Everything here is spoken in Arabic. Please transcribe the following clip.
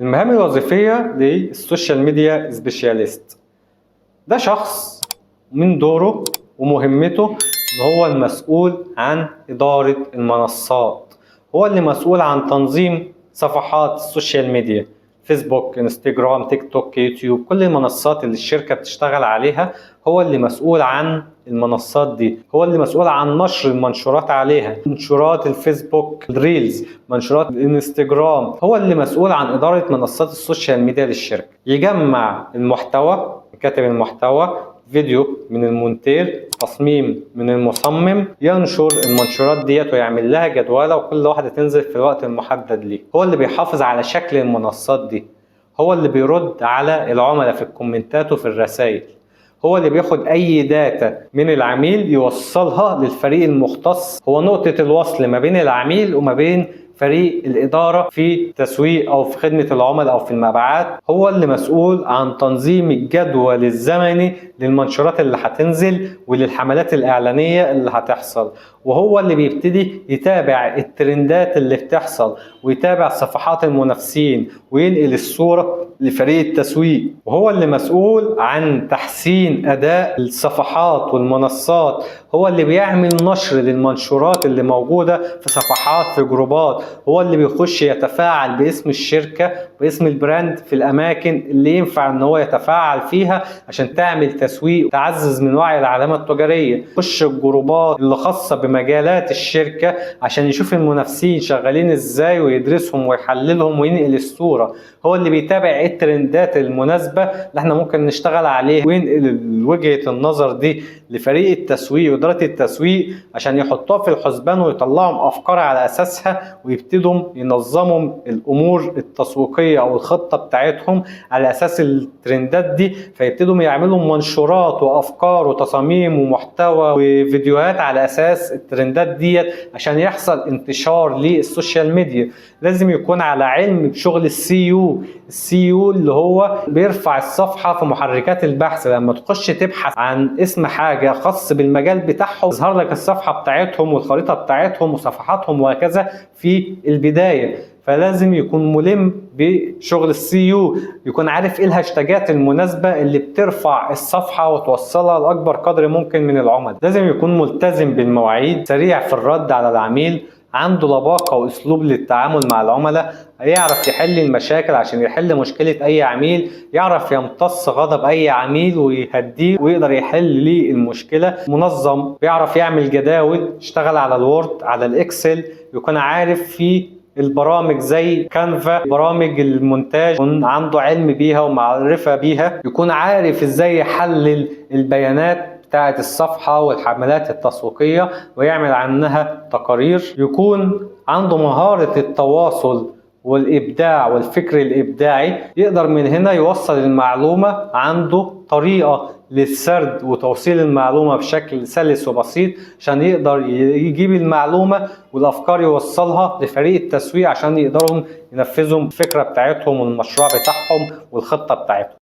المهام الوظيفية للسوشيال ميديا سبيشاليست ده شخص من دوره ومهمته ان هو المسؤول عن إدارة المنصات، هو اللي مسؤول عن تنظيم صفحات السوشيال ميديا، فيسبوك، انستجرام، تيك توك، يوتيوب، كل المنصات اللي الشركة بتشتغل عليها هو اللي مسؤول عن المنصات دي، هو اللي مسؤول عن نشر المنشورات عليها، منشورات الفيسبوك، الريلز، منشورات الانستجرام، هو اللي مسؤول عن إدارة منصات السوشيال ميديا للشركة. يجمع المحتوى، كاتب المحتوى، فيديو من المونتير، تصميم من المصمم، ينشر المنشورات ديت ويعمل لها جدولة وكل واحدة تنزل في الوقت المحدد ليه. هو اللي بيحافظ على شكل المنصات دي، هو اللي بيرد على العملاء في الكومنتات وفي الرسائل، هو اللي بياخد اي داتا من العميل يوصلها للفريق المختص، هو نقطة الوصل ما بين العميل وما بين فريق الإدارة في التسويق أو في خدمة العملاء أو في المبيعات. هو اللي مسؤول عن تنظيم الجدول الزمني للمنشورات اللي هتنزل وللحملات الإعلانية اللي هتحصل، وهو اللي بيبتدي يتابع الترندات اللي بتحصل ويتابع صفحات المنافسين وينقل الصورة لفريق التسويق، وهو اللي مسؤول عن تحسين أداء الصفحات والمنصات، هو اللي بيعمل نشر للمنشورات اللي موجودة في صفحات في جروبات، هو اللي بيخش يتفاعل باسم الشركة باسم البراند في الأماكن اللي ينفع ان هو يتفاعل فيها عشان تعمل تسويق تعزز من وعي العلامة التجارية، يخش الجروبات اللي خاصة بمجالات الشركة عشان يشوف المنافسين شغالين ازاي ويدرسهم ويحللهم وينقل الصورة، هو اللي بيتابع ايه الترندات المناسبة اللي احنا ممكن نشتغل عليها وينقل وجهة النظر دي لفريق التسويق وإدارة التسويق عشان يحطوها في الحسبان ويطلعوا أفكار على أساسها ويبتدوا ينظموا الأمور التسويقية أو الخطة بتاعتهم على أساس الترندات دي، فيبتدوا يعملوا منشورات وأفكار وتصاميم ومحتوى وفيديوهات على أساس الترندات ديت عشان يحصل انتشار للسوشيال ميديا. لازم يكون على علم بشغل السي يو اللي هو بيرفع الصفحة في محركات البحث، لما تخش تبحث عن اسم حاجة خاص بالمجال بتاعهم يظهر لك الصفحة بتاعتهم والخريطة بتاعتهم وصفحاتهم وهكذا في البداية. فلازم يكون ملم بشغل السي يو، يكون عارف ايه الهاشتاجات المناسبة اللي بترفع الصفحة وتوصلها لأكبر قدر ممكن من العملاء، لازم يكون ملتزم بالمواعيد، سريع في الرد على العميل، عنده لباقة واسلوب للتعامل مع العملاء، يعرف يحل المشاكل عشان يحل مشكلة اي عميل، يعرف يمتص غضب اي عميل ويهديه ويقدر يحل ليه المشكلة، منظم، بيعرف يعمل جداول، يشتغل على الوورد، على الاكسل، يكون عارف في البرامج زي كانفا، برامج المونتاج يكون عنده علم بيها ومعرفة بيها، يكون عارف ازاي يحلل البيانات بتاعت الصفحة والحملات التسويقية ويعمل عنها تقارير، يكون عنده مهارة التواصل والإبداع والفكر الإبداعي، يقدر من هنا يوصل المعلومة، عنده طريقة للسرد وتوصيل المعلومة بشكل سلس وبسيط عشان يقدر يجيب المعلومة والأفكار يوصلها لفريق التسويق عشان يقدروا ينفذوا الفكرة بتاعتهم والمشروع بتاعهم والخطة بتاعتهم.